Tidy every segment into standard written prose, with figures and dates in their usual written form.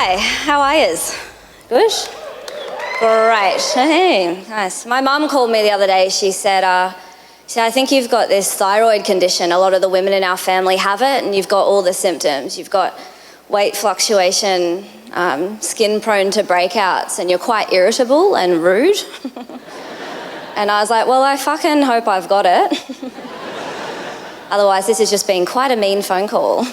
Hi, how are yous? Good? Great. Hey, nice. My mum called me the other day. She said, I think you've got this thyroid condition. A lot of the women in our family have it, and you've got all the symptoms. You've got weight fluctuation, skin prone to breakouts, and you're quite irritable and rude. And I was like, well, I fucking hope I've got it. Otherwise, this has just been quite a mean phone call.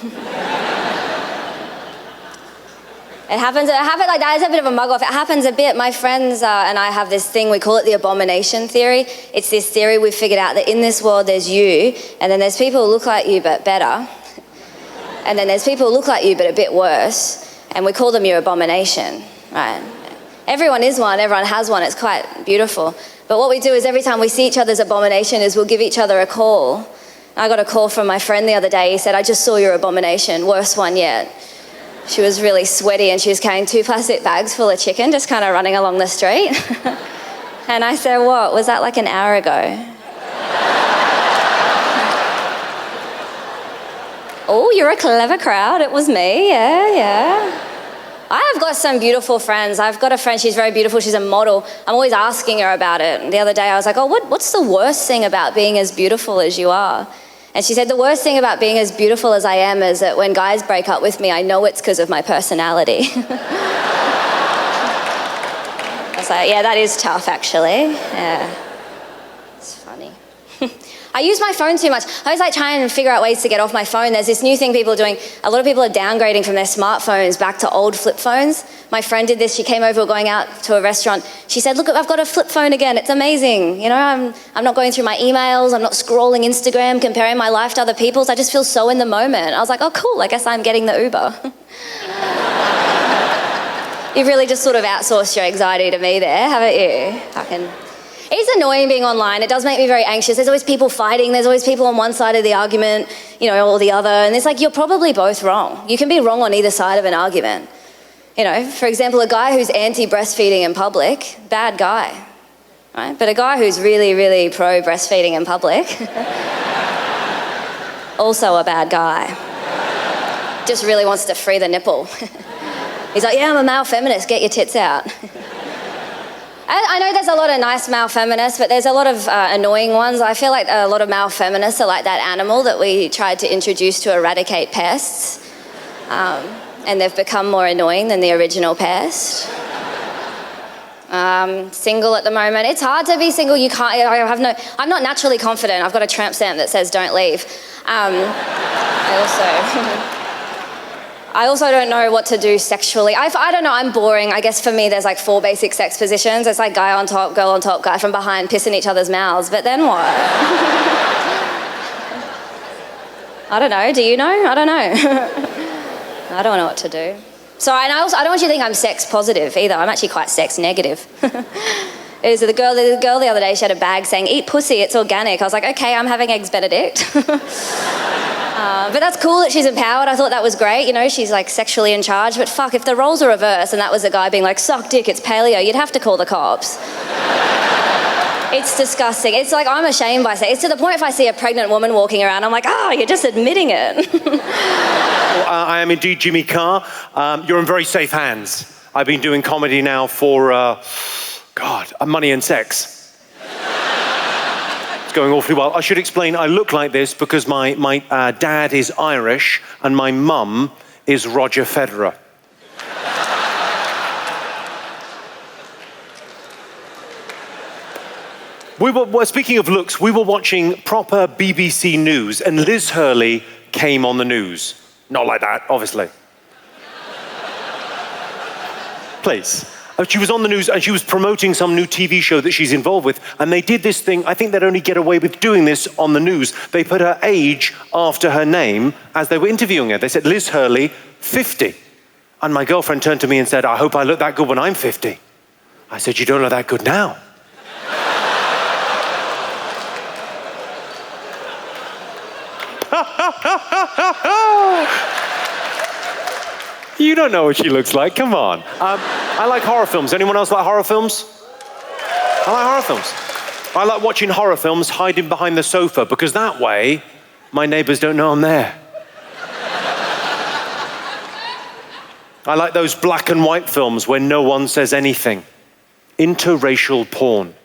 It happens like that. It's a bit of a mug off. It happens a bit. My friends and I have this thing, we call it the abomination theory. It's this theory we've figured out that in this world there's you, and then there's people who look like you but better. And then there's people who look like you but a bit worse, and we call them your abomination, right? Everyone is one, everyone has one, it's quite beautiful. But what we do is every time we see each other's abomination is we'll give each other a call. I got a call from my friend the other day. He said, I just saw your abomination, worst one yet. She was really sweaty and she was carrying 2 plastic bags full of chicken, just kind of running along the street. And I said, what, was that like an hour ago? Oh, you're a clever crowd, it was me, yeah. I have got some beautiful friends. I've got a friend, she's very beautiful, she's a model. I'm always asking her about it. And the other day I was like, oh, what's the worst thing about being as beautiful as you are? And she said, the worst thing about being as beautiful as I am is that when guys break up with me, I know it's because of my personality. I was like, yeah, that is tough, actually. Yeah, it's funny. I use my phone too much. I always like trying to figure out ways to get off my phone. There's this new thing people are doing. A lot of people are downgrading from their smartphones back to old flip phones. My friend did this. She came over going out to a restaurant. She said, look, I've got a flip phone again. It's amazing. You know, I'm not going through my emails. I'm not scrolling Instagram, comparing my life to other people's. I just feel so in the moment. I was like, oh, cool. I guess I'm getting the Uber. You've really just sort of outsourced your anxiety to me there, haven't you? It's annoying being online. It does make me very anxious. There's always people fighting. There's always people on one side of the argument, you know, or the other. And it's like, you're probably both wrong. You can be wrong on either side of an argument. You know, for example, a guy who's anti-breastfeeding in public, bad guy, right? But a guy who's really, really pro-breastfeeding in public, also a bad guy. Just really wants to free the nipple. He's like, yeah, I'm a male feminist. Get your tits out. I know there's a lot of nice male feminists, but there's a lot of annoying ones. I feel like a lot of male feminists are like that animal that we tried to introduce to eradicate pests, and they've become more annoying than the original pest. Single at the moment. It's hard to be single. You can't. I'm not naturally confident. I've got a tramp stamp that says "Don't leave." I also don't know what to do sexually. I don't know, I'm boring. I guess for me there's like 4 basic sex positions. It's like guy on top, girl on top, guy from behind, piss in each other's mouths. But then what? I don't know, do you know? I don't know. I don't know what to do. So, and I don't want you to think I'm sex positive either. I'm actually quite sex negative. It was the girl the other day, she had a bag saying, eat pussy, it's organic. I was like, okay, I'm having Eggs Benedict. But that's cool that she's empowered. I thought that was great. You know, she's like sexually in charge. But fuck, if the roles are reversed and that was a guy being like, suck dick, it's paleo, you'd have to call the cops. It's disgusting. It's like, I'm ashamed by saying. It's to the point if I see a pregnant woman walking around, I'm like, you're just admitting it. I am indeed Jimmy Carr. You're in very safe hands. I've been doing comedy now for, money and sex. Going awfully well. I should explain, I look like this because my dad is Irish and my mum is Roger Federer. Speaking of looks, we were watching proper BBC News and Liz Hurley came on the news. Not like that, obviously. Please. She was on the news and she was promoting some new TV show that she's involved with, and they did this thing, I think they'd only get away with doing this on the news. They put her age after her name as they were interviewing her. They said, Liz Hurley, 50. And my girlfriend turned to me and said, I hope I look that good when I'm 50. I said, you don't look that good now. You don't know what she looks like, come on. I like horror films. Anyone else like horror films? I like horror films. I like watching horror films hiding behind the sofa because that way my neighbours don't know I'm there. I like those black and white films where no one says anything. Interracial porn.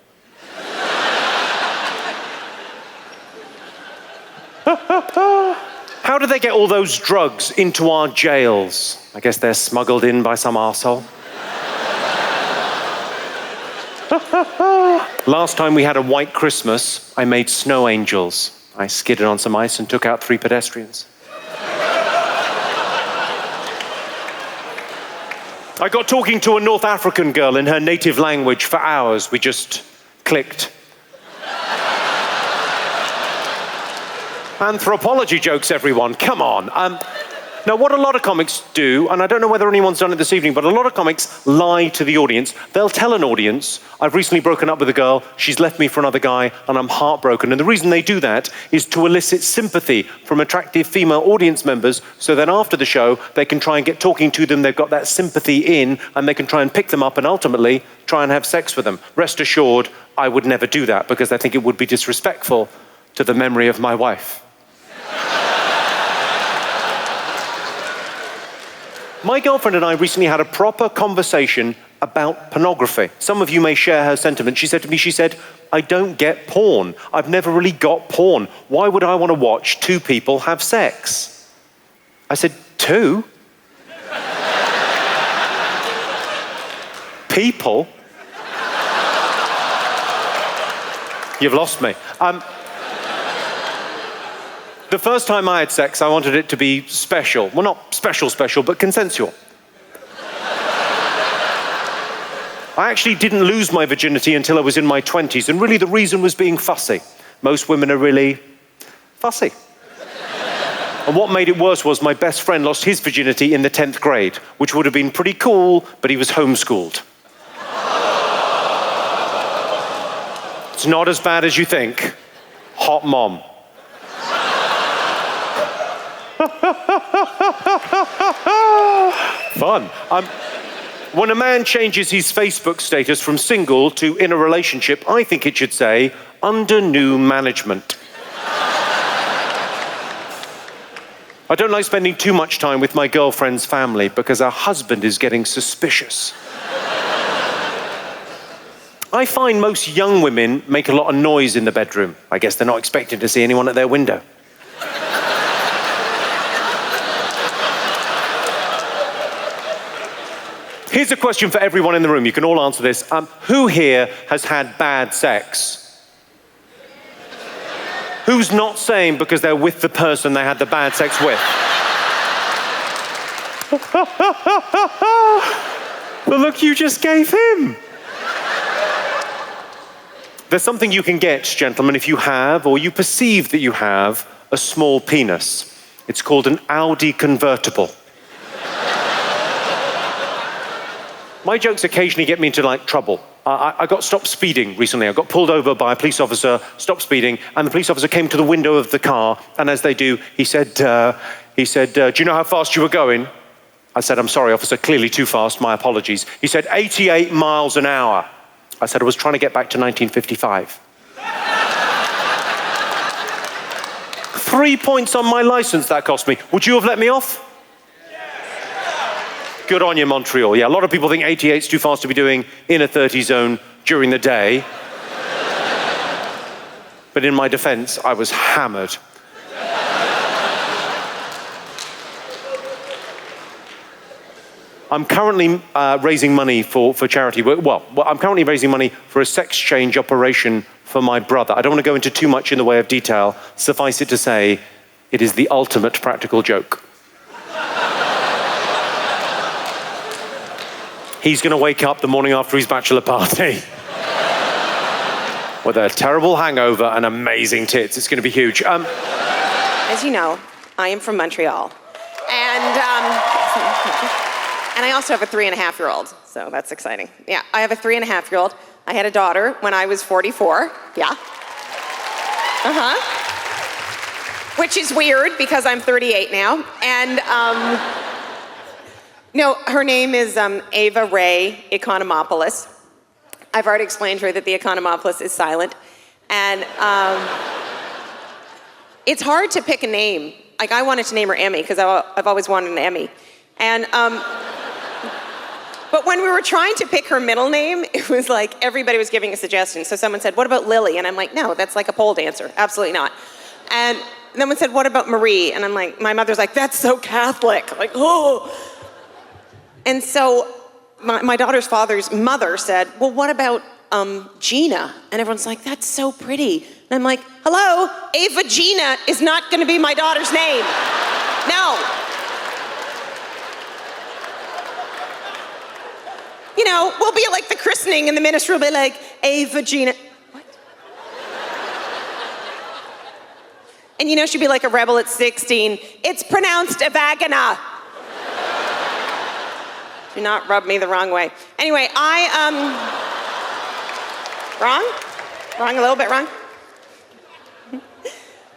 How do they get all those drugs into our jails? I guess they're smuggled in by some arsehole. Last time we had a white Christmas, I made snow angels. I skidded on some ice and took out 3 pedestrians. I got talking to a North African girl in her native language for hours. We just clicked. Anthropology jokes, everyone. Come on. Now, what a lot of comics do, and I don't know whether anyone's done it this evening, but a lot of comics lie to the audience. They'll tell an audience, I've recently broken up with a girl, she's left me for another guy, and I'm heartbroken. And the reason they do that is to elicit sympathy from attractive female audience members, so then after the show, they can try and get talking to them, they've got that sympathy in, and they can try and pick them up and ultimately try and have sex with them. Rest assured, I would never do that, because I think it would be disrespectful to the memory of my wife. My girlfriend and I recently had a proper conversation about pornography. Some of you may share her sentiment. She said to me, I don't get porn. I've never really got porn. Why would I want to watch 2 people have sex? I said, 2? People? You've lost me. The first time I had sex, I wanted it to be special. Well, not special, but consensual. I actually didn't lose my virginity until I was in my 20s, and really the reason was being fussy. Most women are really fussy. And what made it worse was my best friend lost his virginity in the 10th grade, which would have been pretty cool, but he was homeschooled. It's not as bad as you think. Hot mom. Fun. When a man changes his Facebook status from single to in a relationship, I think it should say, under new management. I don't like spending too much time with my girlfriend's family because her husband is getting suspicious. I find most young women make a lot of noise in the bedroom. I guess they're not expecting to see anyone at their window. Here's a question for everyone in the room. You can all answer this. Who here has had bad sex? Who's not saying because they're with the person they had the bad sex with? The look you just gave him. There's something you can get, gentlemen, if you have, or you perceive that you have, a small penis. It's called an Audi convertible. My jokes occasionally get me into, trouble. I got stopped speeding recently. I got pulled over by a police officer, stopped speeding, and the police officer came to the window of the car, and as they do, he said, do you know how fast you were going? I said, I'm sorry, officer, clearly too fast, my apologies. He said, 88 miles an hour. I said, I was trying to get back to 1955. 3 points on my license that cost me. Would you have let me off? Good on you, Montreal. Yeah, a lot of people think 88's too fast to be doing in a 30 zone during the day. But in my defense, I was hammered. I'm currently raising money for charity. Well, I'm currently raising money for a sex change operation for my brother. I don't want to go into too much in the way of detail. Suffice it to say, it is the ultimate practical joke. He's going to wake up the morning after his bachelor party with a terrible hangover and amazing tits. It's going to be huge. As you know, I am from Montreal. And I also have a 3.5-year-old, so that's exciting. Yeah, I have a 3.5-year-old. I had a daughter when I was 44. Yeah. Which is weird because I'm 38 now. And no, her name is Ava Ray Economopoulos. I've already explained to her that the Economopoulos is silent. And it's hard to pick a name. I wanted to name her Emmy because I've always wanted an Emmy. And But when we were trying to pick her middle name, it was like everybody was giving a suggestion. So someone said, what about Lily? And I'm like, no, that's like a pole dancer. Absolutely not. And then one said, what about Marie? And I'm like, my mother's like, that's so Catholic. Like, oh. And so my daughter's father's mother said, well, what about Gina? And everyone's like, that's so pretty. And I'm like, hello, Ava Gina is not gonna be my daughter's name. No. You know, we'll be like the christening and the ministry will be like, Ava Gina. What? And you know, she'd be like a rebel at 16. It's pronounced Evagina. Do not rub me the wrong way. Anyway, wrong? Wrong, a little bit wrong?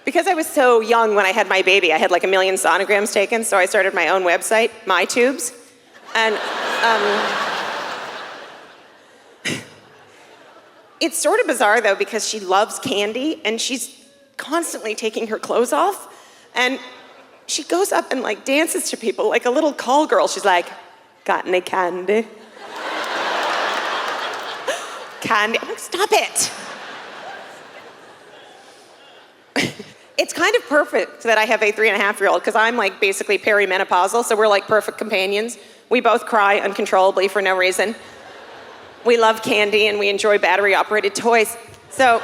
Because I was so young when I had my baby, I had like 1 million sonograms taken, so I started my own website, MyTubes. And it's sort of bizarre though, because she loves candy and she's constantly taking her clothes off. And she goes up and like dances to people like a little call girl. She's like, got any candy? Candy, I'm like, stop it. It's kind of perfect that I have a 3.5-year-old because I'm like basically perimenopausal, so we're like perfect companions. We both cry uncontrollably for no reason. We love candy and we enjoy battery-operated toys. So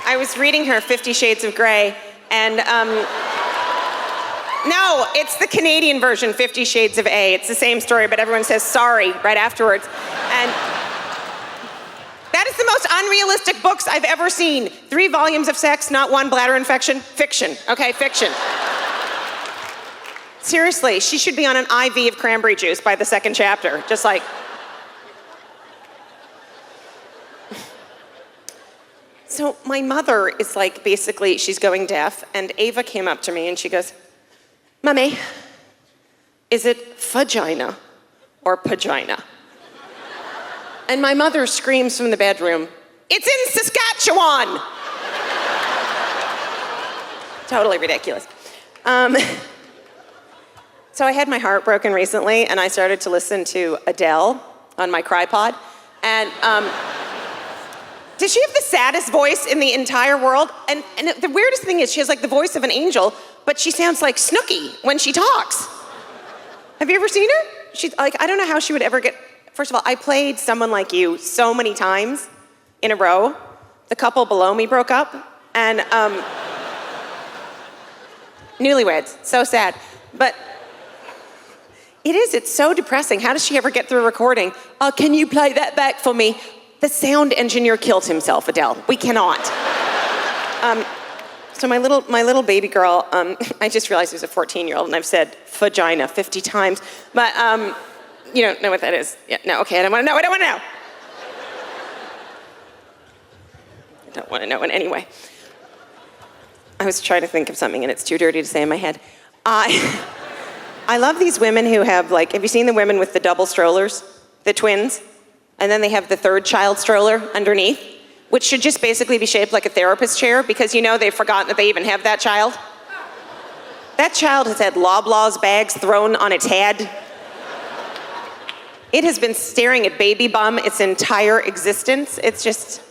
I was reading her 50 Shades of Grey, and no, it's the Canadian version, 50 Shades of A. It's the same story, but everyone says sorry right afterwards. And that is the most unrealistic books I've ever seen. 3 volumes of sex, not 1 bladder infection. Fiction, okay, fiction. Seriously, she should be on an IV of cranberry juice by the 2nd chapter. Just like. So my mother is like, basically, she's going deaf, and Ava came up to me and she goes, Mummy, is it vagina or pagina? And my mother screams from the bedroom, it's in Saskatchewan! Totally ridiculous. So I had my heart broken recently, and I started to listen to Adele on my Crypod. And does she have the saddest voice in the entire world? And the weirdest thing is she has like the voice of an angel, but she sounds like Snooki when she talks. Have you ever seen her? She's like, I don't know how she would ever get. First of all, I played Someone Like You so many times in a row. The couple below me broke up, and newlyweds, so sad. But it's so depressing. How does she ever get through a recording? Can you play that back for me? The sound engineer killed himself, Adele. We cannot. So my little baby girl, I just realized he's a 14-year-old, and I've said vagina 50 times, but you don't know what that is. Yeah, no, okay, I don't want to know. I don't want to know in any way. I was trying to think of something, and it's too dirty to say in my head. I love these women who have like, have you seen the women with the double strollers, the twins? And then they have the 3rd child stroller underneath, which should just basically be shaped like a therapist chair because, you know, they've forgotten that they even have that child. That child has had Loblaws bags thrown on its head. It has been staring at baby bum its entire existence. It's just.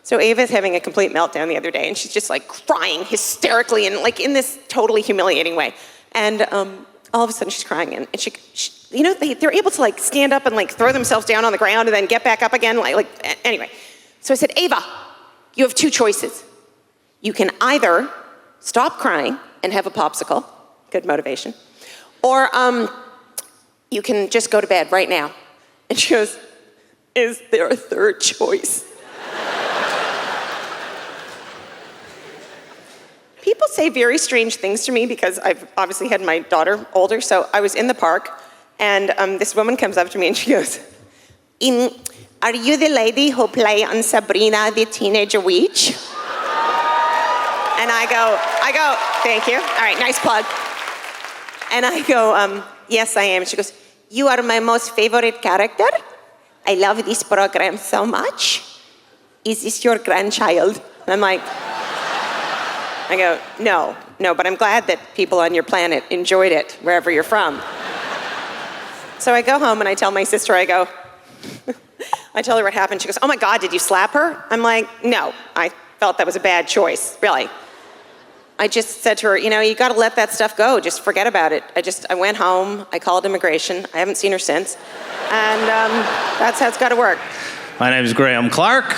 So Ava's having a complete meltdown the other day, and she's just like crying hysterically and like in this totally humiliating way. And all of a sudden she's crying, and she you know, they're able to like stand up and like throw themselves down on the ground and then get back up again. Anyway. So I said, Ava, you have 2 choices. You can either stop crying and have a popsicle, good motivation, or you can just go to bed right now. And she goes, is there a 3rd choice? People say very strange things to me because I've obviously had my daughter older. So I was in the park, and this woman comes up to me and she goes, are you the lady who play on Sabrina the Teenage Witch? And I go, thank you. All right, nice plug. And I go, yes, I am. She goes, you are my most favorite character. I love this program so much. Is this your grandchild? And I'm like, I go, no, but I'm glad that people on your planet enjoyed it, wherever you're from. So I go home and I tell my sister, I tell her what happened. She goes, oh my God, did you slap her? I'm like, no, I felt that was a bad choice, really. I just said to her, you gotta let that stuff go. Just forget about it. I went home, I called immigration. I haven't seen her since. And that's how it's gotta work. My name is Graham Clark.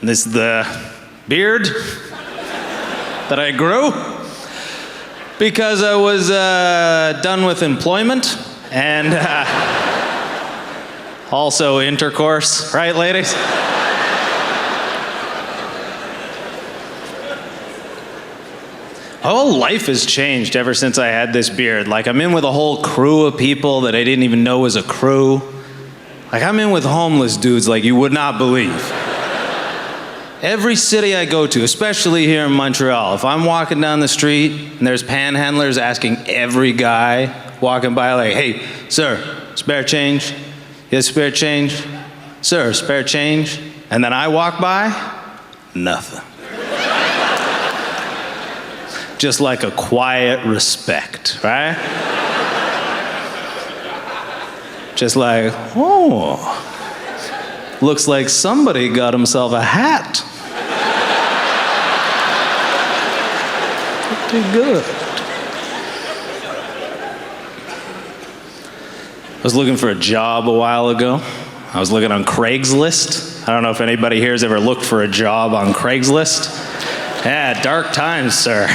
And this is the beard that I grew because I was done with employment and also intercourse, right, ladies? My whole life has changed ever since I had this beard. Like, I'm in with a whole crew of people that I didn't even know was a crew. Like, I'm in with homeless dudes like you would not believe. Every city I go to, especially here in Montreal, if I'm walking down the street and there's panhandlers asking every guy walking by, like, hey, sir, spare change? Yes, spare change? Sir, spare change? And then I walk by, nothing. Just like a quiet respect, right? Just like, oh, looks like somebody got himself a hat. Pretty good. I was looking for a job a while ago. I was looking on Craigslist. I don't know if anybody here has ever looked for a job on Craigslist. Yeah, dark times, sir.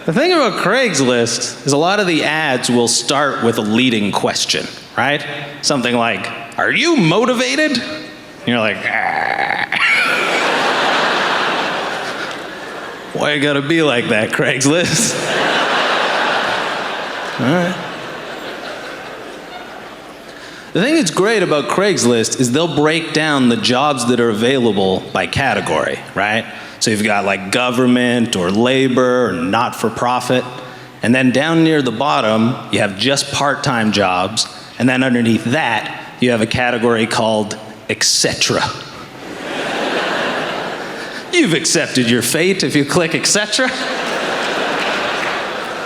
The thing about Craigslist is a lot of the ads will start with a leading question, right? Something like, are you motivated? And you're like, why you gotta be like that, Craigslist? All right. The thing that's great about Craigslist is they'll break down the jobs that are available by category, right? So you've got like government or labor or not-for-profit. And then down near the bottom, you have just part-time jobs. And then underneath that, you have a category called etc. You've accepted your fate if you click etc.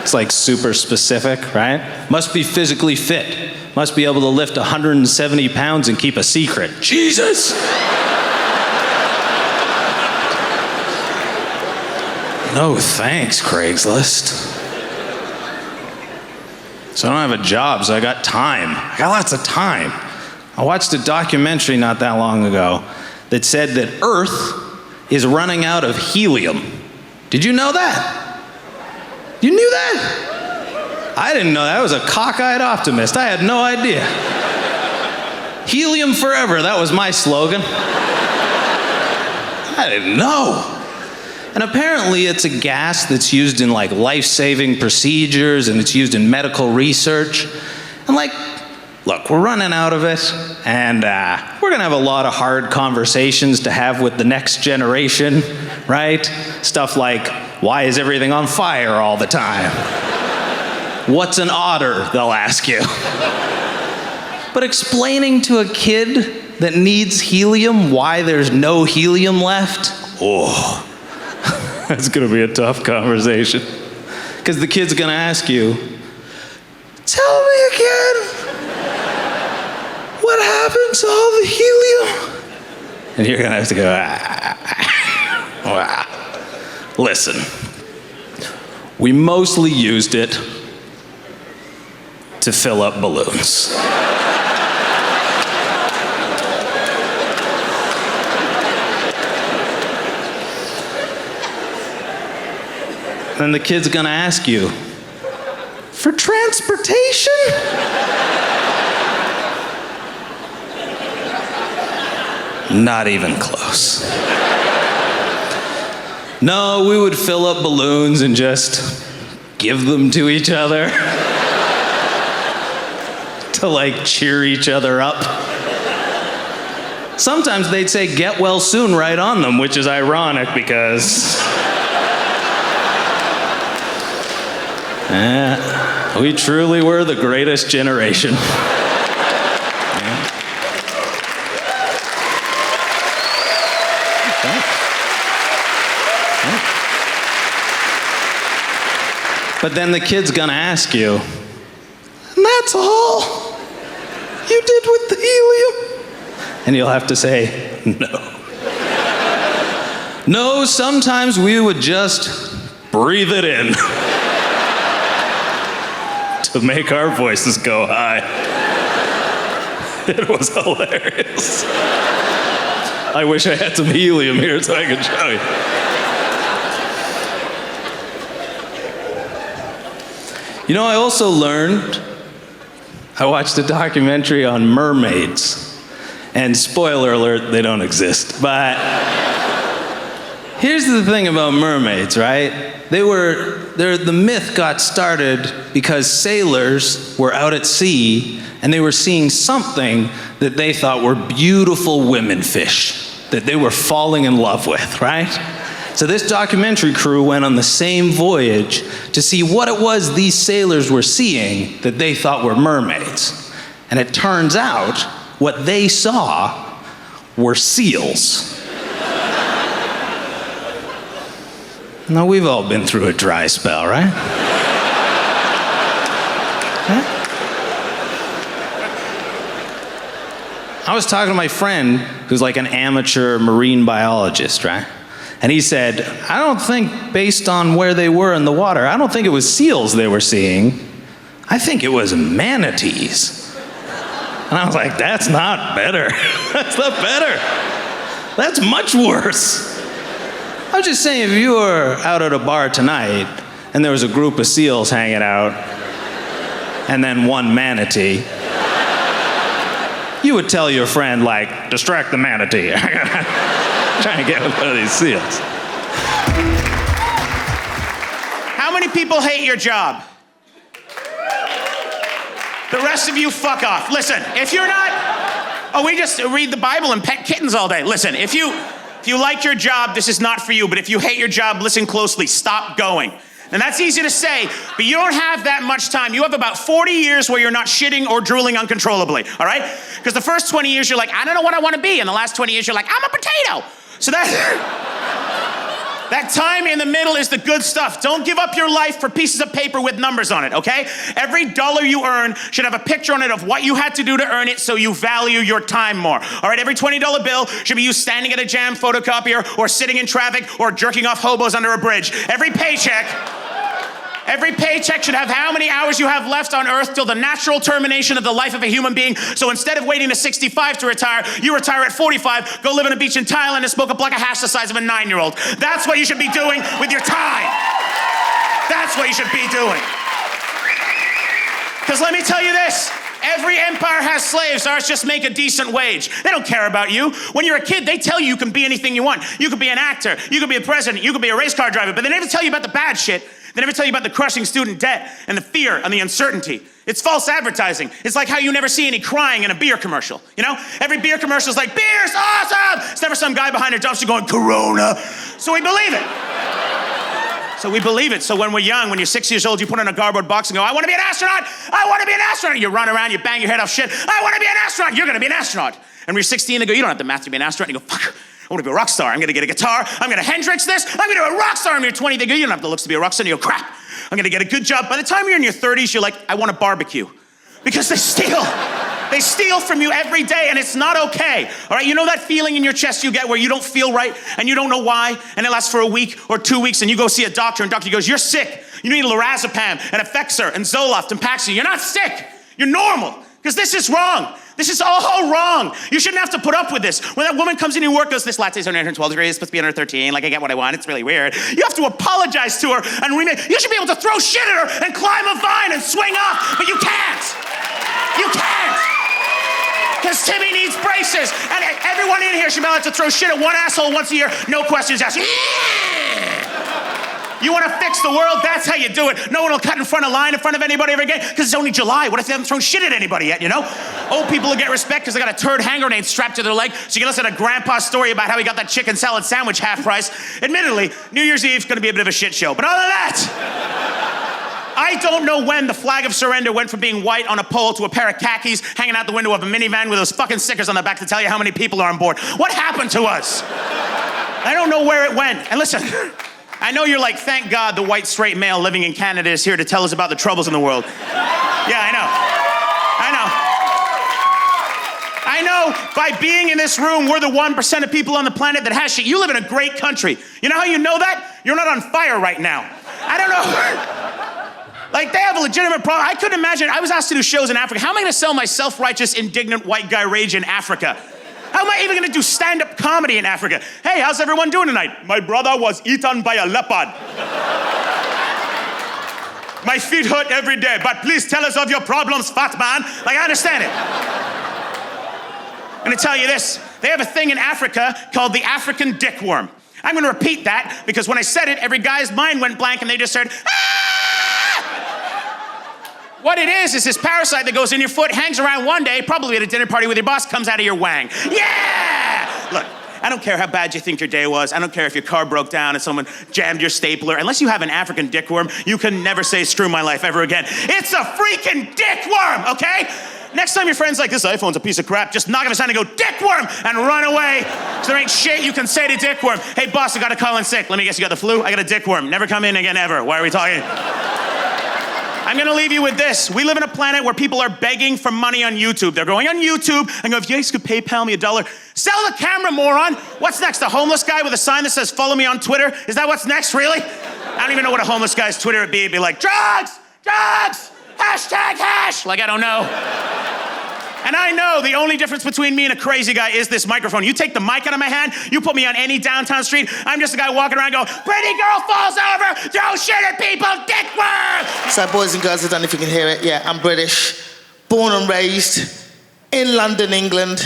It's like super specific, right? Must be physically fit. Must be able to lift 170 pounds and keep a secret. Jesus! No thanks, Craigslist. So I don't have a job, so I got time. I got lots of time. I watched a documentary not that long ago that said that Earth is running out of helium. Did you know that? You knew that? I didn't know that. I was a cockeyed optimist. I had no idea. Helium forever, that was my slogan. I didn't know. And apparently it's a gas that's used in like life-saving procedures and it's used in medical research. And like, look, we're running out of it and we're gonna have a lot of hard conversations to have with the next generation, right? Stuff like, why is everything on fire all the time? What's an otter, they'll ask you. But explaining to a kid that needs helium why there's no helium left, oh. That's gonna be a tough conversation. Because the kid's gonna ask you, tell me again, what happened to all the helium? And you're gonna have to go, wow. Listen, we mostly used it to fill up balloons. Then the kid's gonna ask you, for transportation? Not even close. No, we would fill up balloons and just give them to each other to like cheer each other up. Sometimes they'd say get well soon right on them, which is ironic because we truly were the greatest generation. Yeah. But then the kid's gonna ask you, and that's all you did with the helium? And you'll have to say, no. No, sometimes we would just breathe it in to make our voices go high. It was hilarious. I wish I had some helium here so I could show you. You know, I also learned, I watched a documentary on mermaids. And spoiler alert, they don't exist. But here's the thing about mermaids, right? The myth got started because sailors were out at sea and they were seeing something that they thought were beautiful women fish that they were falling in love with, right? So this documentary crew went on the same voyage to see what it was these sailors were seeing that they thought were mermaids. And it turns out what they saw were seals. Now, we've all been through a dry spell, right? Huh? I was talking to my friend who's like an amateur marine biologist, right? And he said, I don't think, based on where they were in the water, I don't think it was seals they were seeing. I think it was manatees. And I was like, that's not better. That's not better. That's much worse. I was just saying, if you were out at a bar tonight and there was a group of seals hanging out and then one manatee, you would tell your friend, like, distract the manatee. Trying to get with one of these seals. How many people hate your job? The rest of you, fuck off. Listen, if you're not, we just read the Bible and pet kittens all day. Listen, if you like your job, this is not for you. But if you hate your job, listen closely. Stop going. And that's easy to say, but you don't have that much time. You have about 40 years where you're not shitting or drooling uncontrollably, all right? Because the first 20 years, you're like, I don't know what I want to be. And the last 20 years, you're like, I'm a potato. So that time in the middle is the good stuff. Don't give up your life for pieces of paper with numbers on it, okay? Every dollar you earn should have a picture on it of what you had to do to earn it so you value your time more. All right, every $20 bill should be you standing at a jam photocopier or sitting in traffic or jerking off hobos under a bridge. Every paycheck should have how many hours you have left on earth till the natural termination of the life of a human being. So instead of waiting to 65 to retire, you retire at 45, go live on a beach in Thailand and smoke a block of hash the size of a 9-year-old. That's what you should be doing with your time. That's what you should be doing. Because let me tell you this, every empire has slaves, ours just make a decent wage. They don't care about you. When you're a kid, they tell you you can be anything you want. You could be an actor, you could be a president, you could be a race car driver, but they never tell you about the bad shit. They never tell you about the crushing student debt and the fear and the uncertainty. It's false advertising. It's like how you never see any crying in a beer commercial, you know? Every beer commercial is like, beer's awesome! It's never some guy behind a dumpster going, Corona. So we believe it. So when we're young, when you're 6 years old, you put on a cardboard box and go, I want to be an astronaut! I want to be an astronaut! You run around, you bang your head off shit, I want to be an astronaut! You're going to be an astronaut. And when you're 16, they go, you don't have the math to be an astronaut. And you go, fuck. I want to be a rock star. I'm going to get a guitar. I'm going to Hendrix this. I'm going to be a rock star. And you're 20. They go, you don't have the looks to be a rock star. And you go, crap. I'm going to get a good job. By the time you're in your 30s, you're like, I want a barbecue. Because they steal. They steal from you every day, and it's not okay. All right, you know that feeling in your chest you get where you don't feel right, and you don't know why, and it lasts for a week or 2 weeks, and you go see a doctor, and doctor goes, you're sick. You need lorazepam and Effexor and Zoloft and Paxil. You're not sick. You're normal. Because this is wrong. This is all wrong. You shouldn't have to put up with this. When that woman comes in your work, goes, this latte's under 12 degrees, it's supposed to be under 13, like I get what I want, it's really weird. You have to apologize to her and remake. You should be able to throw shit at her and climb a vine and swing off, but you can't. You can't. Because Timmy needs braces, and everyone in here should be able to throw shit at one asshole once a year, no questions asked. You want to fix the world? That's how you do it. No one will cut in front of line in front of anybody ever again because it's only July. What if they haven't thrown shit at anybody yet, you know? Old people will get respect because they got a turd hand grenade strapped to their leg so you can listen to Grandpa's story about how he got that chicken salad sandwich half price. Admittedly, New Year's Eve's going to be a bit of a shit show. But other than that, I don't know when the flag of surrender went from being white on a pole to a pair of khakis hanging out the window of a minivan with those fucking stickers on the back to tell you how many people are on board. What happened to us? I don't know where it went. And listen, I know you're like, thank God the white straight male living in Canada is here to tell us about the troubles in the world. Yeah, I know. By being in this room, we're the 1% of people on the planet that has shit. You live in a great country. You know how you know that? You're not on fire right now. I don't know. Like, they have a legitimate problem. I couldn't imagine. I was asked to do shows in Africa. How am I gonna sell my self-righteous, indignant white guy rage in Africa? How am I even gonna do stand-up comedy in Africa? Hey, how's everyone doing tonight? My brother was eaten by a leopard. My feet hurt every day, but please tell us of your problems, fat man. Like, I understand it. I'm gonna tell you this. They have a thing in Africa called the African dickworm. I'm gonna repeat that because when I said it, every guy's mind went blank and they just said, ah! What it is this parasite that goes in your foot, hangs around one day, probably at a dinner party with your boss, comes out of your wang. Yeah! Look, I don't care how bad you think your day was. I don't care if your car broke down and someone jammed your stapler. Unless you have an African dickworm, you can never say screw my life ever again. It's a freaking dickworm, okay? Next time your friend's like, this iPhone's a piece of crap, just knock him aside and go, dickworm, and run away. So there ain't shit you can say to dickworm. Hey boss, I got to call in sick. Let me guess, you got the flu? I got a dickworm. Never come in again ever. Why are we talking? I'm gonna leave you with this. We live in a planet where people are begging for money on YouTube. They're going on YouTube and go, if you guys could PayPal me $1. Sell the camera, moron. What's next? A homeless guy with a sign that says, follow me on Twitter? Is that what's next, really? I don't even know what a homeless guy's Twitter would be. It'd be like, drugs, hashtag hash. Like, I don't know. And I know the only difference between me and a crazy guy is this microphone. You take the mic out of my hand, you put me on any downtown street, I'm just a guy walking around going, pretty girl falls over, throw shit at people, dickworm! So boys and girls, I don't know if you can hear it. Yeah, I'm British, born and raised in London, England,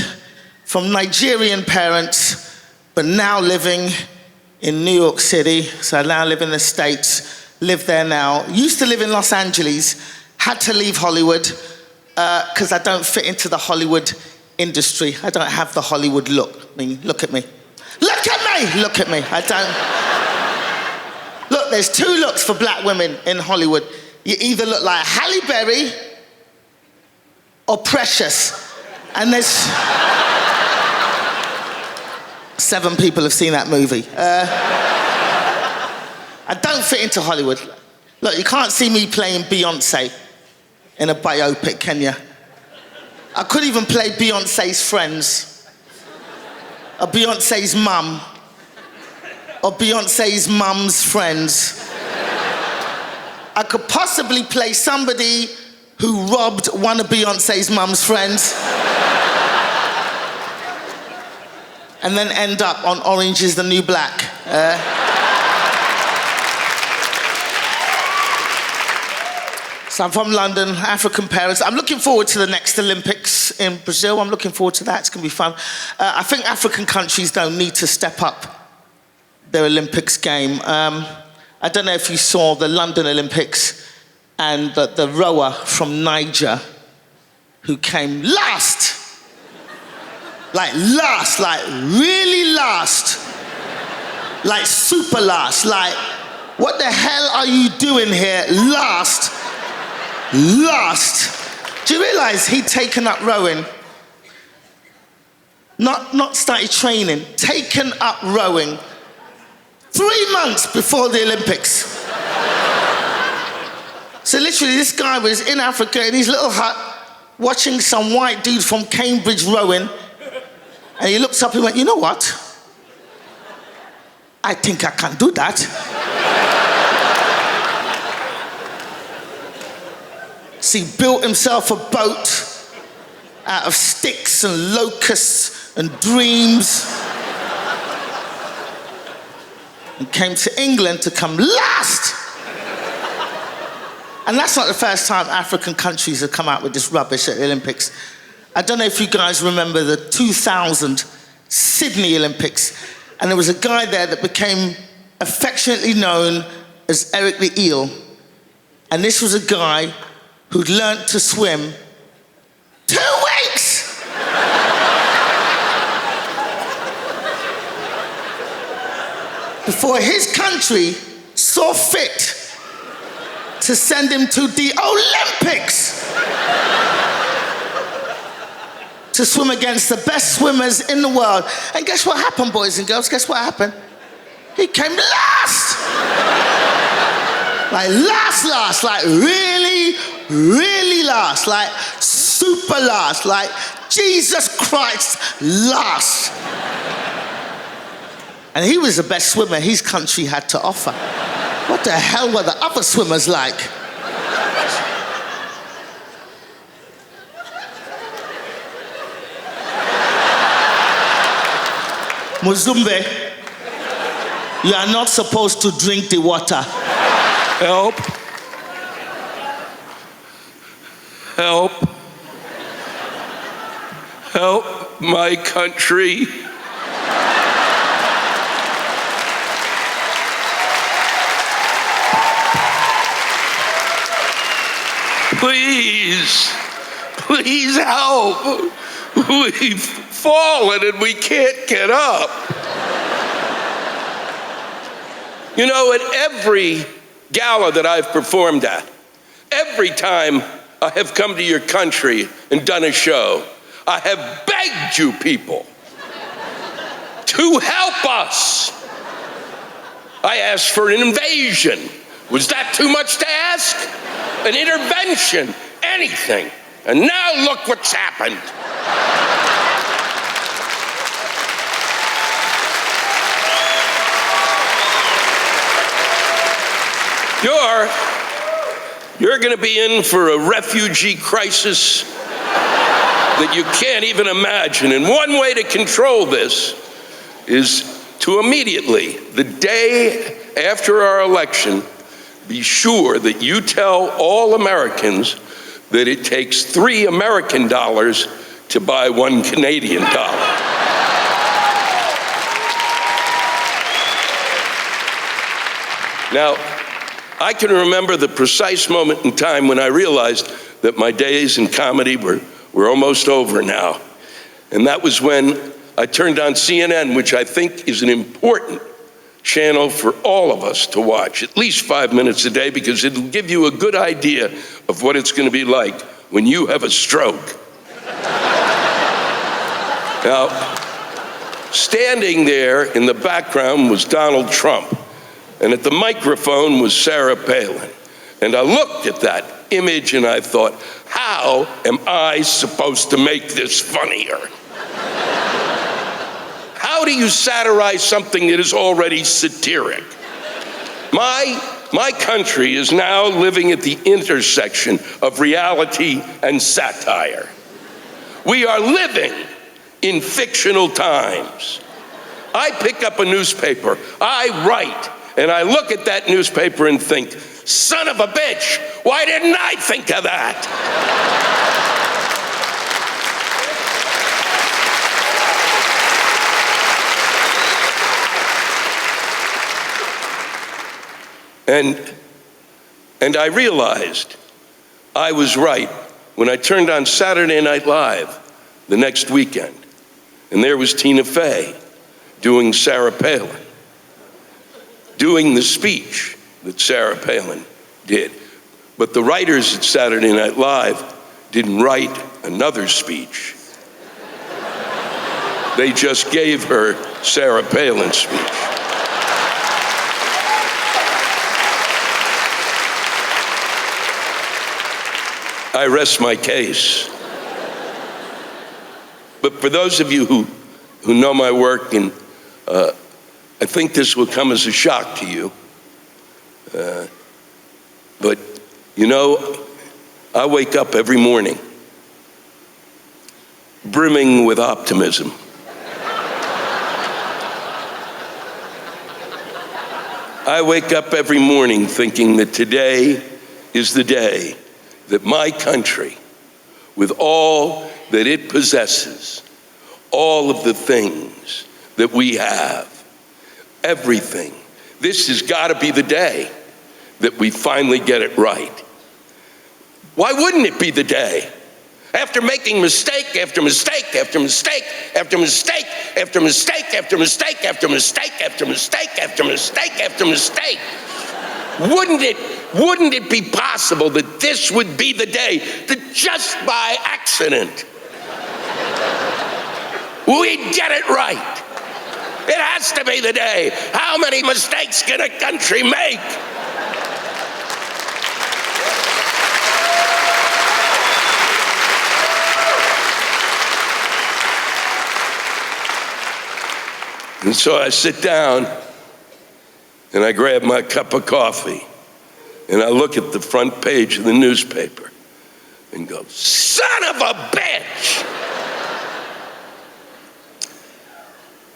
from Nigerian parents, but now living in New York City. So I now live in the States, live there now. Used to live in Los Angeles, had to leave Hollywood, because I don't fit into the Hollywood industry. I don't have the Hollywood look. I mean, look at me. Look at me! Look at me. I don't. Look, there's two looks for black women in Hollywood. You either look like Halle Berry or Precious. And there's 7 people have seen that movie. I don't fit into Hollywood. Look, you can't see me playing Beyonce in a biopic, can you? I could even play Beyonce's friends, or Beyonce's mum, or Beyonce's mum's friends. I could possibly play somebody who robbed one of Beyonce's mum's friends, and then end up on Orange is the New Black. So I'm from London, African parents. I'm looking forward to the next Olympics in Brazil. I'm looking forward to that. It's going to be fun. I think African countries don't need to step up their Olympics game. I don't know if you saw the London Olympics and the rower from Niger who came last. Like really last. Like super last. Like, what the hell are you doing here last? Last. Do you realize he'd taken up rowing? Not started training, taken up rowing 3 months before the Olympics. So literally this guy was in Africa in his little hut watching some white dude from Cambridge rowing, and he looked up and went, you know what? I think I can do that. So he built himself a boat out of sticks and locusts and dreams and came to England to come last. And that's not the first time African countries have come out with this rubbish at the Olympics. I don't know if you guys remember the 2000 Sydney Olympics, and there was a guy there that became affectionately known as Eric the Eel. And this was a guy who'd learned to swim 2 weeks! Before his country saw fit to send him to the Olympics to swim against the best swimmers in the world. And guess what happened, boys and girls? Guess what happened? He came last. Like last, like really, really last, like super last, like Jesus Christ last. And he was the best swimmer his country had to offer. What the hell were the other swimmers like? Muzumbe, you are not supposed to drink the water. Help. Help. Help my country. Please, please help. We've fallen and we can't get up. You know, at every gala that I've performed at, every time I have come to your country and done a show, I have begged you people to help us. I asked for an invasion. Was that too much to ask? An intervention, anything. And now look what's happened. You're going to be in for a refugee crisis that you can't even imagine. And one way to control this is to immediately, the day after our election, be sure that you tell all Americans that it takes 3 American dollars to buy 1 Canadian dollar. Now, I can remember the precise moment in time when I realized that my days in comedy were almost over now. And that was when I turned on CNN, which I think is an important channel for all of us to watch, at least 5 minutes a day, because it'll give you a good idea of what it's going to be like when you have a stroke. Now, standing there in the background was Donald Trump, and at the microphone was Sarah Palin. And I looked at that image and I thought, how am I supposed to make this funnier? How do you satirize something that is already satiric? My country is now living at the intersection of reality and satire. We are living in fictional times. I pick up a newspaper, I write, and I look at that newspaper and think, son of a bitch, why didn't I think of that? And I realized I was right when I turned on Saturday Night Live the next weekend, and there was Tina Fey doing Sarah Palin, doing the speech that Sarah Palin did. But the writers at Saturday Night Live didn't write another speech. They just gave her Sarah Palin's speech. I rest my case. But for those of you who know my work, and I think this will come as a shock to you, but you know, I wake up every morning brimming with optimism. I wake up every morning thinking that today is the day that my country, with all that it possesses, all of the things that we have, everything, this has got to be the day that we finally get it right. Why wouldn't it be the day? After making mistake after mistake after mistake after mistake after mistake after mistake after mistake after mistake after mistake after mistake, wouldn't it be possible that this would be the day that just by accident we'd get it right? It has to be the day. How many mistakes can a country make? And so I sit down and I grab my cup of coffee and I look at the front page of the newspaper and go, son of a bitch!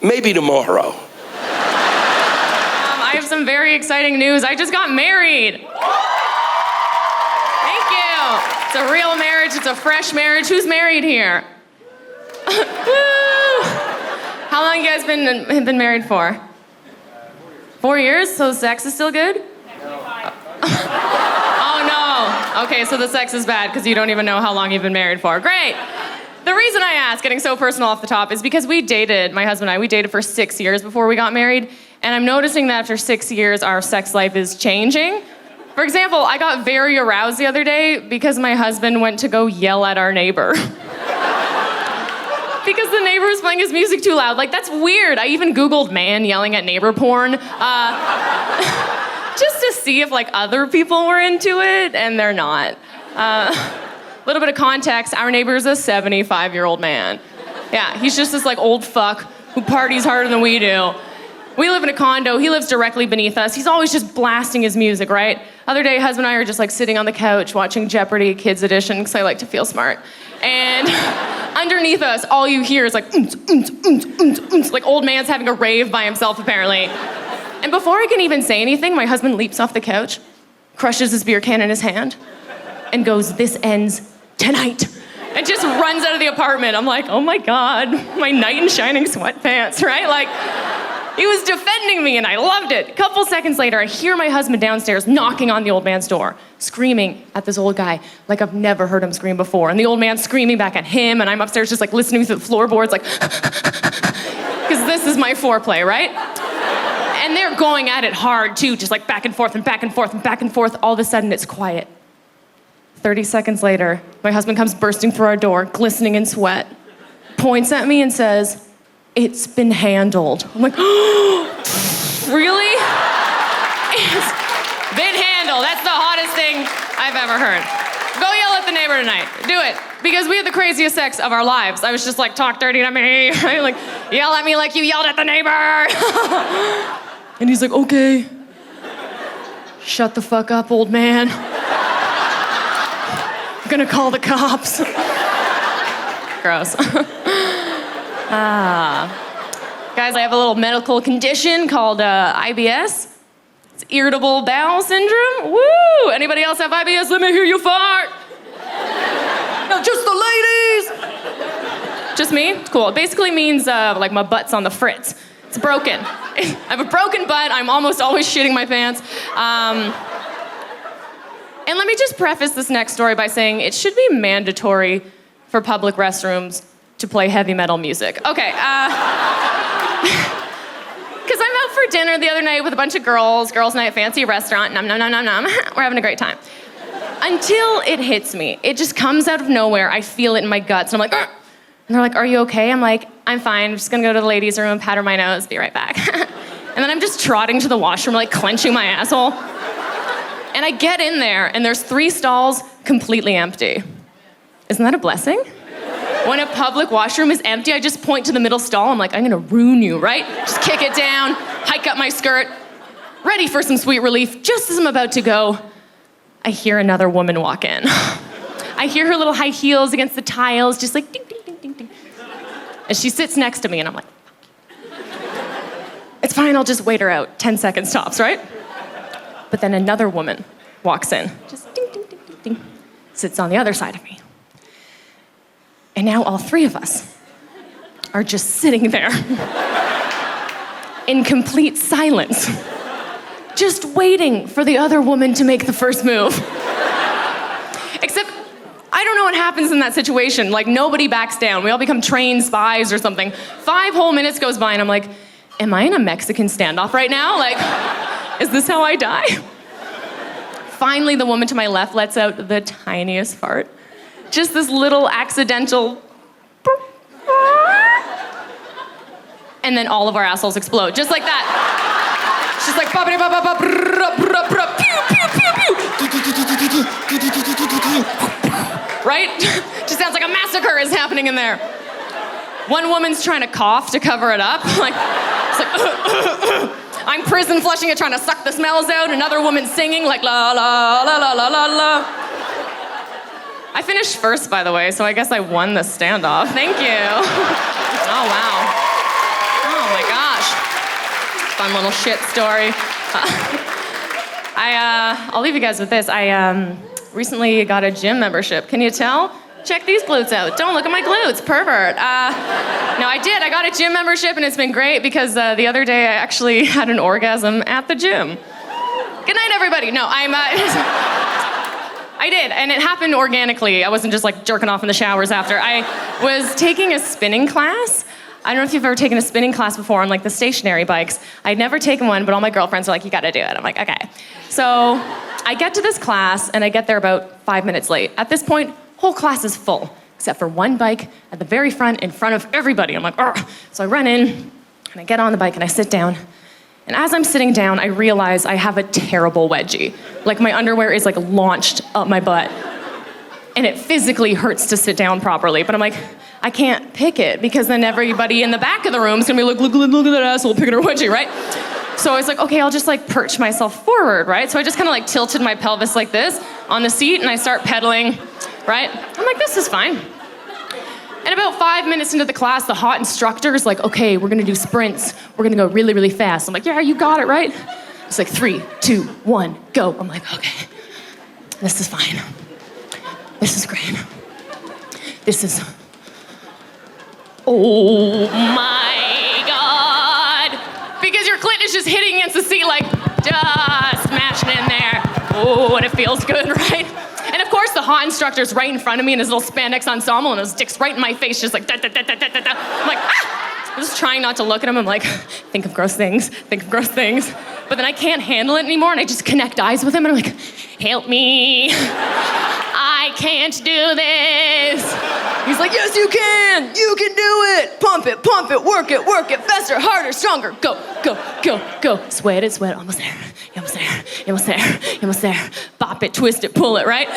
Maybe tomorrow. I have some very exciting news. I just got married. Thank you. It's a real marriage. It's a fresh marriage. Who's married here? How long you guys been married for? 4 years? So sex is still good? Oh no. Okay, so the sex is bad because you don't even know how long you've been married for. Great. The reason I ask, getting so personal off the top, is because my husband and I, we dated for 6 years before we got married, and I'm noticing that after 6 years, our sex life is changing. For example, I got very aroused the other day because my husband went to go yell at our neighbor. Because the neighbor was playing his music too loud. Like, that's weird. I even Googled man yelling at neighbor porn. Just to see if, like, other people were into it, and they're not. Little bit of context, our neighbor is a 75-year-old man. Yeah, he's just this, like, old fuck who parties harder than we do. We live in a condo. He lives directly beneath us. He's always just blasting his music, right? Other day, husband and I are just, like, sitting on the couch watching Jeopardy Kids Edition, because I like to feel smart. And underneath us, all you hear is, like, like old man's having a rave by himself, apparently. And before I can even say anything, my husband leaps off the couch, crushes his beer can in his hand, and goes, "This ends tonight." And just runs out of the apartment. I'm like, oh my God, my knight in shining sweatpants, right? Like, he was defending me and I loved it. A couple seconds later, I hear my husband downstairs knocking on the old man's door, screaming at this old guy like I've never heard him scream before. And the old man's screaming back at him, and I'm upstairs just like listening through the floorboards, like, because this is my foreplay, right? And they're going at it hard too, just like back and forth and back and forth and back and forth. All of a sudden, it's quiet. 30 seconds later, my husband comes bursting through our door, glistening in sweat, points at me and says, "It's been handled." I'm like, oh, really? It's been handled. That's the hottest thing I've ever heard. Go yell at the neighbor tonight. Do it. Because we had the craziest sex of our lives. I was just like, talk dirty to me. Right? Like, yell at me like you yelled at the neighbor. And he's like, okay. Shut the fuck up, old man. I'm gonna call the cops. Gross. Guys, I have a little medical condition called IBS. It's irritable bowel syndrome. Woo! Anybody else have IBS? Let me hear you fart. No, just the ladies. Just me? It's cool. It basically means like my butt's on the fritz. It's broken. I have a broken butt. I'm almost always shitting my pants. And let me just preface this next story by saying it should be mandatory for public restrooms to play heavy metal music. Okay, because I'm out for dinner the other night with a bunch of girls night at fancy restaurant, nom nom nom nom nom. We're having a great time. Until it hits me. It just comes out of nowhere. I feel it in my guts, and I'm like, "Argh!" And they're like, "Are you okay?" I'm like, "I'm fine. I'm just gonna go to the ladies' room, powder my nose, be right back." And then I'm just trotting to the washroom, like clenching my asshole. And I get in there, and there's 3 stalls completely empty. Isn't that a blessing? When a public washroom is empty, I just point to the middle stall. I'm like, I'm gonna ruin you, right? Just kick it down, hike up my skirt, ready for some sweet relief. Just as I'm about to go, I hear another woman walk in. I hear her little high heels against the tiles, just like ding, ding, ding, ding, ding. And she sits next to me, and I'm like, it's fine, I'll just wait her out. 10 seconds tops, right? But then another woman walks in, just ding, ding, ding, ding, ding, sits on the other side of me. And now all 3 of us are just sitting there in complete silence, just waiting for the other woman to make the first move. Except, I don't know what happens in that situation. Like, nobody backs down. We all become trained spies or something. 5 whole minutes goes by, and I'm like, am I in a Mexican standoff right now? Like, is this how I die? Finally, the woman to my left lets out the tiniest fart. Just this little accidental. and then all of our assholes explode, just like that. She's like, ba ba ba ba ba pew pew pew pew. Right? Just sounds like a massacre is happening in there. One woman's trying to cough to cover it up. Like, it's like, I'm prison flushing it, trying to suck the smells out. Another woman singing like la la la la la la la. I finished first, by the way, so I guess I won the standoff. Thank you. Oh, wow. Oh, my gosh. Fun little shit story. I'll leave you guys with this. I recently got a gym membership. Can you tell? Check these glutes out. Don't look at my glutes, pervert. No, I did. I got a gym membership, and it's been great because the other day I actually had an orgasm at the gym. Good night, everybody. No, I did, and it happened organically. I wasn't just like jerking off in the showers after. I was taking a spinning class. I don't know if you've ever taken a spinning class before on like the stationary bikes. I'd never taken one, but all my girlfriends are like, you gotta do it. I'm like, okay. So I get to this class, and I get there about 5 minutes late. At this point, whole class is full, except for one bike at the very front in front of everybody. I'm like, ugh. So I run in, and I get on the bike, and I sit down. And as I'm sitting down, I realize I have a terrible wedgie. Like my underwear is like launched up my butt. And it physically hurts to sit down properly. But I'm like, I can't pick it because then everybody in the back of the room is gonna be like, look at that asshole picking her wedgie, right? So I was like, okay, I'll just like perch myself forward, right? So I just kind of like tilted my pelvis like this on the seat and I start pedaling, right? I'm like, this is fine. And about 5 minutes into the class, the hot instructor is like, okay, we're gonna do sprints. We're gonna go really, really fast. I'm like, yeah, you got it, right? It's like 3, 2, 1, go. I'm like, okay, this is fine. This is great. This is, oh my God. Because your clit is just hitting against the seat like, just smashing in there. Oh, and it feels good, right? And of course, the hot instructor's right in front of me in his little spandex ensemble, and his dick's right in my face, just like, da, da, da, da, da, da. I'm like, ah! I'm just trying not to look at him. I'm like, think of gross things, think of gross things. But then I can't handle it anymore, and I just connect eyes with him, and I'm like, help me. I can't do this. He's like, yes, you can do it. Pump it, work it, faster, harder, stronger. Go, go, go, go. Sweat it, almost there. You're almost there. Bop it, twist it, pull it, right?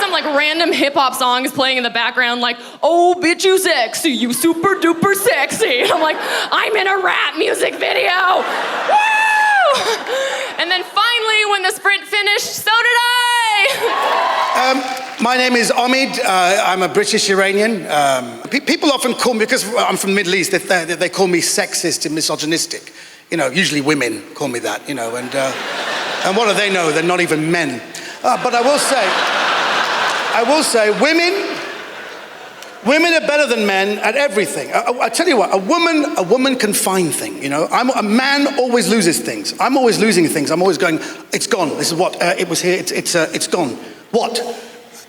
Some like random hip hop song is playing in the background like, oh, bitch, you sexy, you super duper sexy. And I'm like, I'm in a rap music video. Woo! And then finally, when the sprint finished, so did I. My name is Omid. I'm a British Iranian. People often call me, because I'm from the Middle East, they call me sexist and misogynistic. You know, usually women call me that, you know, and what do they know? They're not even men. But I will say, women are better than men at everything. I tell you what, a woman can find things, you know. A man always loses things. I'm always losing things. I'm always going, it's gone. This is what, it was here, it's gone. What?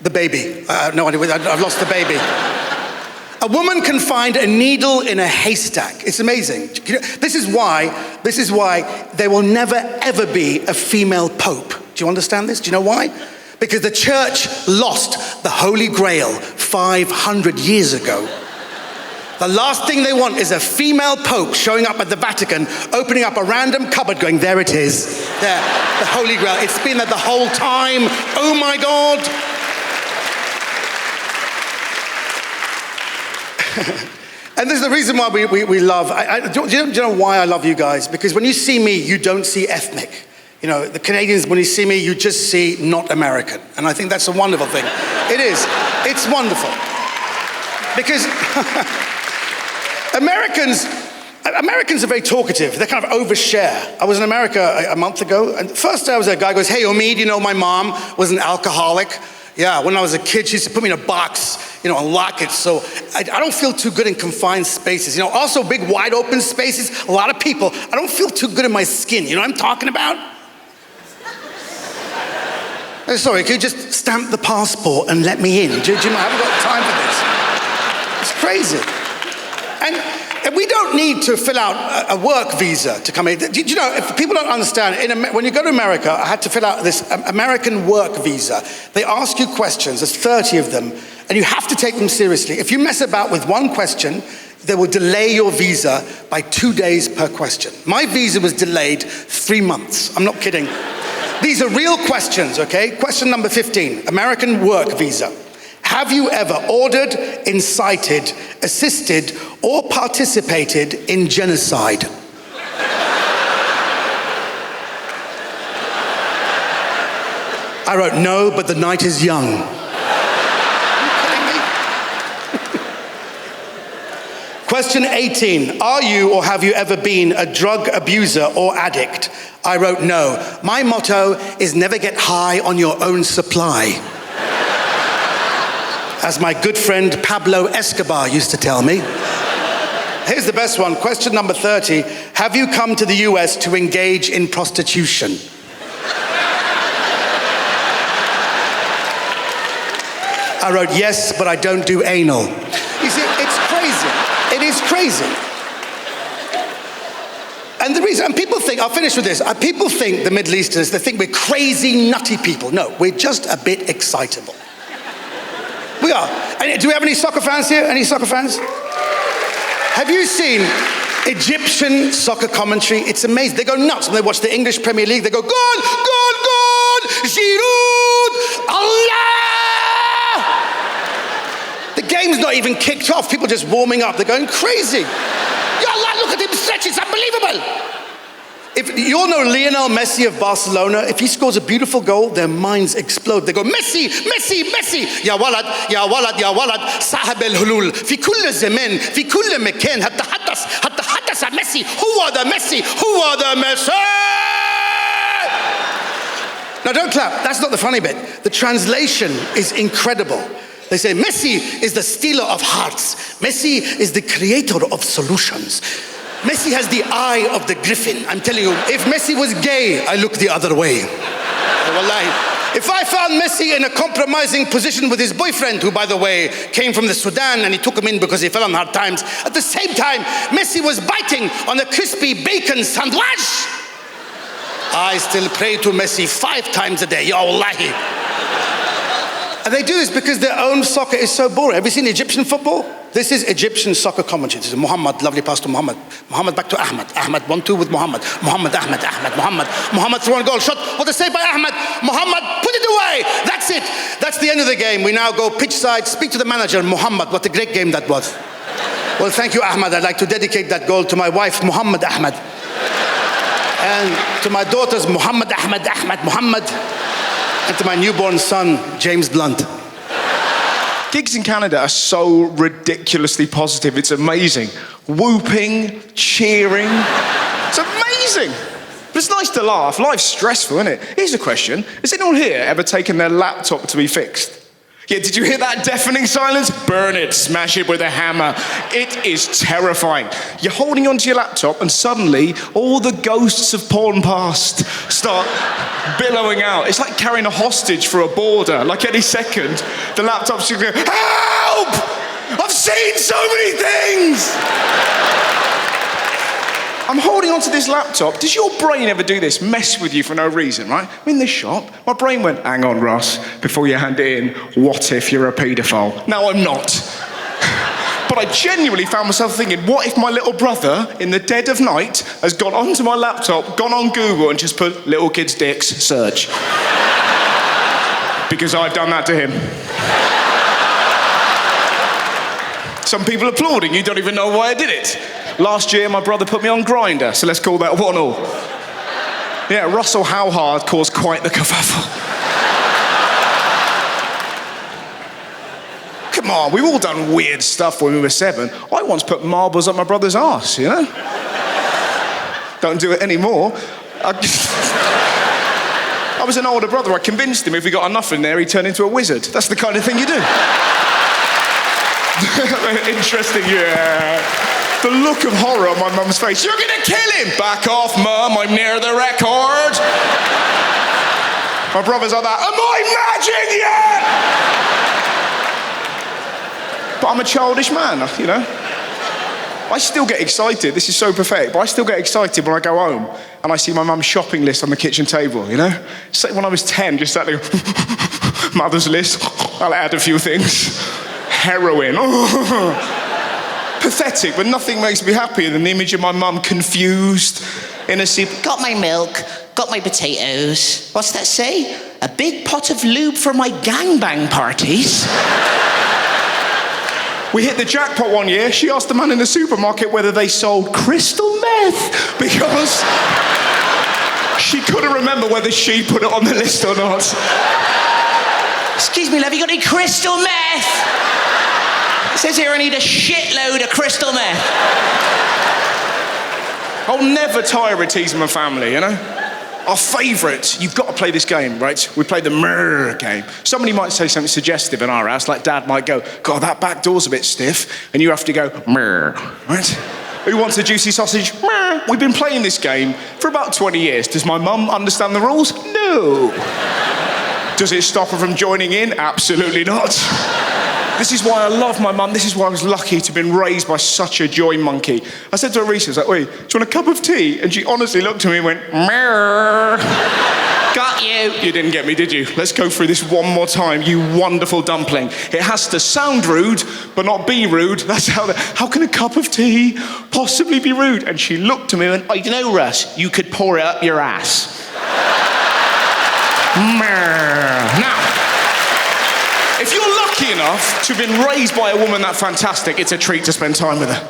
The baby. No idea, I've lost the baby. A woman can find a needle in a haystack. It's amazing. This is why there will never ever be a female pope. Do you understand this? Do you know why? Because the church lost the Holy Grail 500 years ago. The last thing they want is a female pope showing up at the Vatican, opening up a random cupboard going, there it is. There, the Holy Grail. It's been there the whole time. Oh my God. And this is the reason why we love, do you know why I love you guys? Because when you see me, you don't see ethnic. You know, the Canadians, when you see me, you just see not American. And I think that's a wonderful thing. It is. It's wonderful. Because Americans are very talkative. They kind of overshare. I was in America a month ago, and the first day I was there, a guy goes, hey, Omid, you know, my mom was an alcoholic. Yeah, when I was a kid, she used to put me in a box, you know, and lock it. So I don't feel too good in confined spaces. You know, also big, wide open spaces, a lot of people. I don't feel too good in my skin. You know what I'm talking about? Sorry, could you just stamp the passport and let me in? I haven't got time for this. It's crazy. And we don't need to fill out a work visa to come in. Do you know, if people don't understand, when you go to America, I had to fill out this American work visa. They ask you questions, there's 30 of them, and you have to take them seriously. If you mess about with one question, they will delay your visa by 2 days per question. My visa was delayed 3 months. I'm not kidding. These are real questions, okay? Question number 15, American work visa. Have you ever ordered, incited, assisted, or participated in genocide? I wrote, no, but the night is young. Are you kidding me? Question 18, are you or have you ever been a drug abuser or addict? I wrote, no. My motto is never get high on your own supply. As my good friend Pablo Escobar used to tell me. Here's the best one, question number 30. Have you come to the US to engage in prostitution? I wrote, yes, but I don't do anal. You see, it's crazy. It is crazy. And the reason, and people think, I'll finish with this, people think, the Middle Easterners, they think we're crazy, nutty people. No, we're just a bit excitable. We are. And do we have any soccer fans here? Any soccer fans? Have you seen Egyptian soccer commentary? It's amazing. They go nuts when they watch the English Premier League. They go, goal, goal, goal, Giroud, Allah! The game's not even kicked off. People just warming up. They're going crazy. Ya Allah, look at him stretch. It's unbelievable. If you all know Lionel Messi of Barcelona, if he scores a beautiful goal, their minds explode. They go, Messi, Messi, Messi. Ya walad, ya walad, ya walad. Sahab al-hulul. في كل زمان, في كل مكان. حتى حدث Messi. هو the Messi. هو the Messi. Now don't clap. That's not the funny bit. The translation is incredible. They say, Messi is the stealer of hearts. Messi is the creator of solutions. Messi has the eye of the griffin. I'm telling you, if Messi was gay, I look the other way. Wallahi. If I found Messi in a compromising position with his boyfriend, who, by the way, came from the Sudan, and he took him in because he fell on hard times, at the same time, Messi was biting on a crispy bacon sandwich, I still pray to Messi 5 times a day. Ya Wallahi. And they do this because their own soccer is so boring. Have you seen Egyptian football? This is Egyptian soccer commentary. This is Muhammad, lovely pass to Muhammad. Muhammad back to Ahmad. Ahmad 1-2 with Muhammad. Muhammad, Ahmad, Ahmad, Muhammad. Muhammad throw a goal shot. What they say by Ahmad. Muhammad, put it away. That's it. That's the end of the game. We now go pitch side, speak to the manager. Muhammad, what a great game that was. Well, thank you, Ahmad. I'd like to dedicate that goal to my wife, Muhammad Ahmad. And to my daughters, Muhammad Ahmad, Ahmad, Muhammad. And to my newborn son, James Blunt. Gigs in Canada are so ridiculously positive, it's amazing. Whooping, cheering, it's amazing. But it's nice to laugh, life's stressful, isn't it? Here's a question, has anyone here ever taken their laptop to be fixed? Yeah, did you hear that deafening silence? Burn it, smash it with a hammer. It is terrifying. You're holding onto your laptop and suddenly all the ghosts of porn past start billowing out. It's like carrying a hostage for a border. Like any second, the laptop's going to go, help! I've seen so many things! I'm holding onto this laptop. Does your brain ever do this? Mess with you for no reason, right? I'm in this shop. My brain went, hang on, Ross, before you hand it in, what if you're a paedophile? No, I'm not. But I genuinely found myself thinking, what if my little brother, in the dead of night, has gone onto my laptop, gone on Google, and just put little kids' dicks, search. Because I've done that to him. Some people applauding, you don't even know why I did it. Last year, my brother put me on Grindr, so let's call that 1-1. Yeah, Russell How Hard caused quite the kerfuffle. Come on, we've all done weird stuff when we were 7. I once put marbles up my brother's arse, you know? Don't do it anymore. I was an older brother. I convinced him if we got enough in there, he'd turn into a wizard. That's the kind of thing you do. Interesting, yeah. The look of horror on my mum's face. You're gonna kill him! Back off, Mum, I'm near the record. My brother's like that, am I magic yet? But I'm a childish man, you know? I still get excited, this is so pathetic, but I still get excited when I go home and I see my mum's shopping list on the kitchen table, you know? It's like when I was 10, just sat there, mother's list, I'll add a few things. Heroin. pathetic, but nothing makes me happier than the image of my mum confused in a soup. Got my milk, got my potatoes. What's that say? A big pot of lube for my gangbang parties. We hit the jackpot one year. She asked the man in the supermarket whether they sold crystal meth because she couldn't remember whether she put it on the list or not. Excuse me, love, you got any crystal meth? It says here I need a shitload of crystal meth. I'll never tire of teasing my family, you know? Our favourite, you've got to play this game, right? We play the murr game. Somebody might say something suggestive in our house, like Dad might go, God, that back door's a bit stiff, and you have to go, murr, right? Who wants a juicy sausage? Murr. We've been playing this game for about 20 years. Does my mum understand the rules? No. Does it stop her from joining in? Absolutely not. This is why I love my mum. This is why I was lucky to have been raised by such a joy monkey. I said to her recently, I was like, wait, do you want a cup of tea? And she honestly looked at me and went, Murr. Got you. You didn't get me, did you? Let's go through this one more time, you wonderful dumpling. It has to sound rude, but not be rude. That's how can a cup of tea possibly be rude? And she looked at me and went, I don't know, Russ, you could pour it up your ass. Murr. Now, if you're lucky enough to have been raised by a woman that fantastic, it's a treat to spend time with her.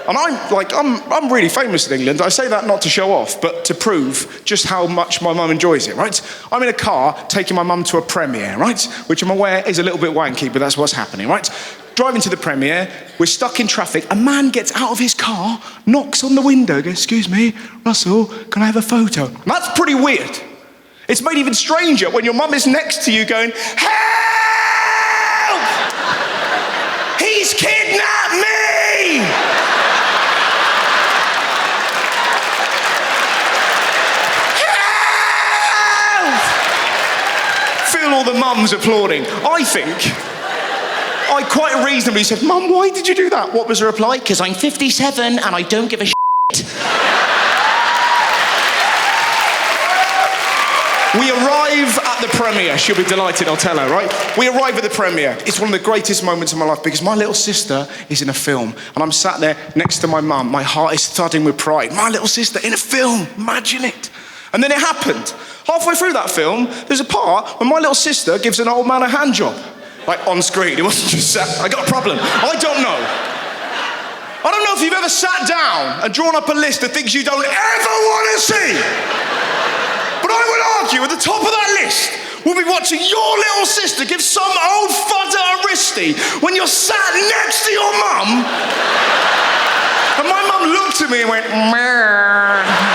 And I'm really famous in England. I say that not to show off, but to prove just how much my mum enjoys it, right? I'm in a car taking my mum to a premiere, right? Which I'm aware is a little bit wanky, but that's what's happening, right? Driving to the premiere, we're stuck in traffic. A man gets out of his car, knocks on the window, goes, excuse me, Russell, can I have a photo? And that's pretty weird. It's made even stranger when your mum is next to you going, help! He's kidnapped me! Help! Feel all the mums applauding. I quite reasonably said, Mum, why did you do that? What was her reply? Because I'm 57 and I don't give a shit. We arrive at the premiere. She'll be delighted, I'll tell her, right? We arrive at the premiere. It's one of the greatest moments of my life because my little sister is in a film and I'm sat there next to my mum. My heart is thudding with pride. My little sister in a film. Imagine it. And then it happened. Halfway through that film, there's a part where my little sister gives an old man a hand job. Like, on screen. It wasn't just sat. I got a problem. I don't know if you've ever sat down and drawn up a list of things you don't ever want to see. But I would argue at the top of that list, we'll be watching your little sister give some old fudder a wristy when you're sat next to your mum. And my mum looked at me and went, Meh.